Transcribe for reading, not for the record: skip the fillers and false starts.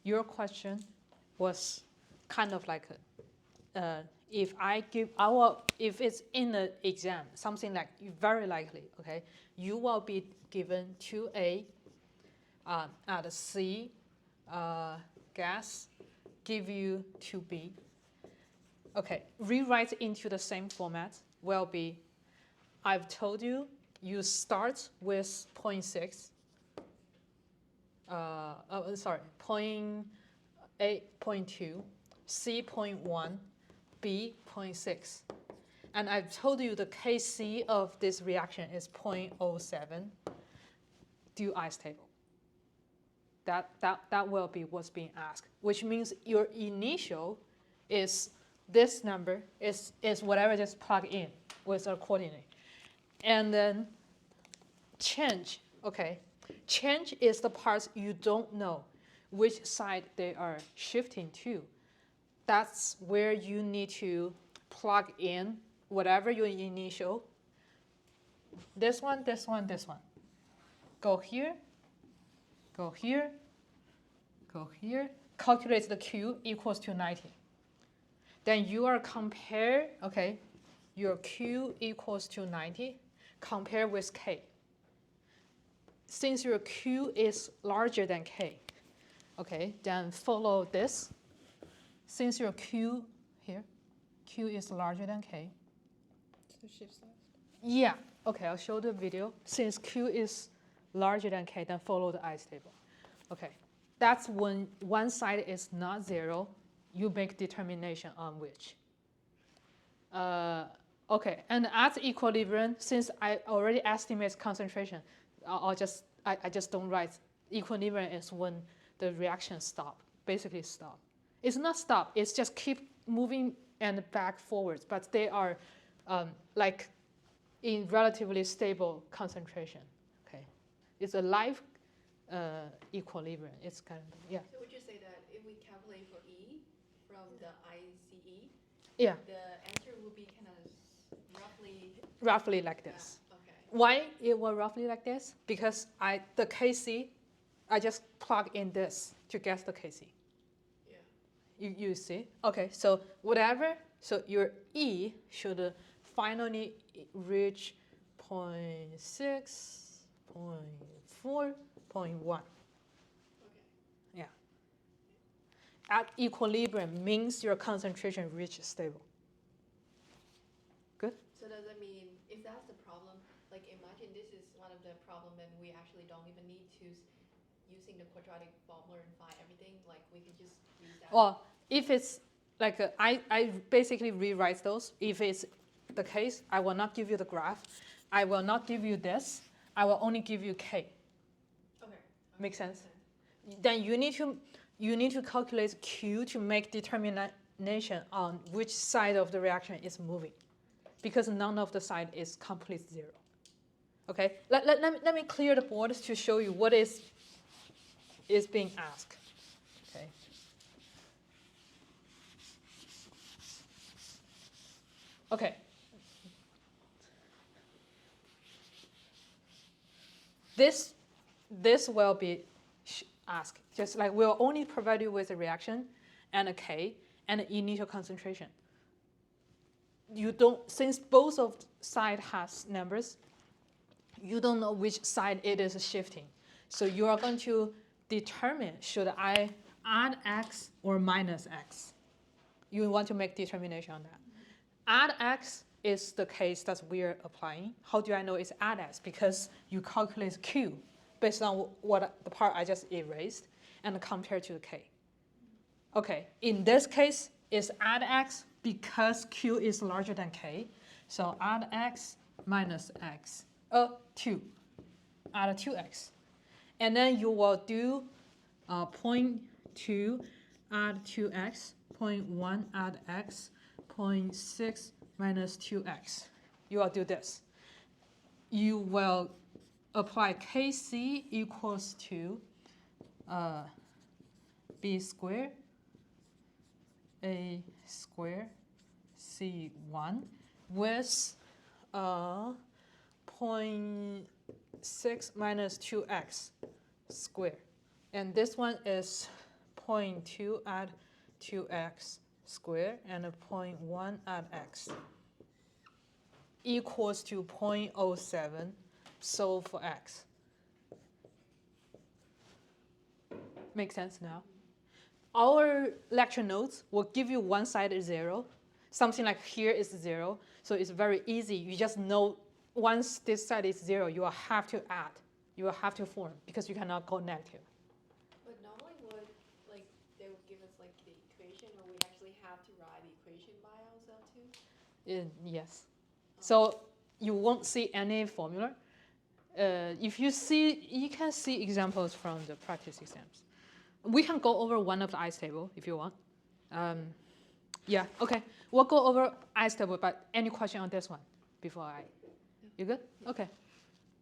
your question was kind of like if it's in the exam, something like very likely, okay, you will be given 2A at C gas, give you 2B. Okay, rewrite into the same format will be, I've told you, you start with 0.6, sorry, 0.2, C 0.1, B 0.6. And I've told you the Kc of this reaction is 0.07. Do ice table. That will be what's being asked, which means your initial is this number, is whatever, just plug in with a coordinate. And then change, okay. Change is the parts you don't know which side they are shifting to. That's where you need to plug in whatever your initial. This one, this one, this one. Go here, go here, go here. Calculate the Q equals to 90. Then you are compare, okay, your Q equals to 90, compare with K. Since your Q is larger than K, okay, then follow this. Since your Q here, Q is larger than K. So shift left? Yeah, okay, I'll show the video. Since Q is larger than K, then follow the ice table. Okay, that's when one side is not 0, you make determination on which. Okay, and at equilibrium, since I already estimate concentration, I just don't write. Equilibrium is when the reaction stop, basically stop. It's not stop, it's just keep moving and back forwards, but they are like in relatively stable concentration. Okay, it's a live equilibrium. It's kind of, yeah. So would you say that if we calculate for E from the ICE, Yeah, the answer will be kind of roughly like this. Yeah, okay. Why it was roughly like this? Because the Kc, I just plug in this to guess the Kc. Yeah. You see? Okay, so whatever, so your E should finally reach 0.6, 0.4, 0.1. Okay. Yeah. At equilibrium means your concentration reaches stable. Good? So does that mean, if that's the problem, like imagine this is one of the problem and we actually don't even need to using the quadratic formula and find everything, like we can just use that? Well, if it's like, I basically rewrite those. If it's the case, I will not give you the graph. I will not give you this. I will only give you K. Okay. Make sense? Then you need to calculate Q to make determination on which side of the reaction is moving, because none of the side is complete 0. Okay, let me clear the board to show you what is being asked. Okay. Okay. This will be asked. Just like we'll only provide you with a reaction and a K and an initial concentration. You don't, since both of side has numbers, you don't know which side it is shifting. So you are going to determine, should I add X or minus X? You want to make determination on that. Add X is the case that we're applying. How do I know it's add X? Because you calculate Q based on what the part I just erased and compare to the K. Okay, in this case, it's add X because Q is larger than K. So add X minus X, 2, add 2X. And then you will do 0.2 add 2X, 0.1 add X, 0.6 minus 2X. You will do this. You will apply Kc equals to B squared A squared C1 with 0.6 minus 2x squared. And this one is 0.2 at 2x squared and a 0.1 at x equals to 0.07 solve for x. Make sense now? Our lecture notes will give you one side is 0. Something like here is 0. So it's very easy. You just know once this side is 0, you will have to add. You will have to form because you cannot go negative. But normally they would give us like the equation, or we actually have to write the equation by ourselves too? Yes. So you won't see any formula. If you see, you can see examples from the practice exams. We can go over one of the ICE table if you want. Yeah, okay. We'll go over ICE table, but any question on this one before I? You good? Okay.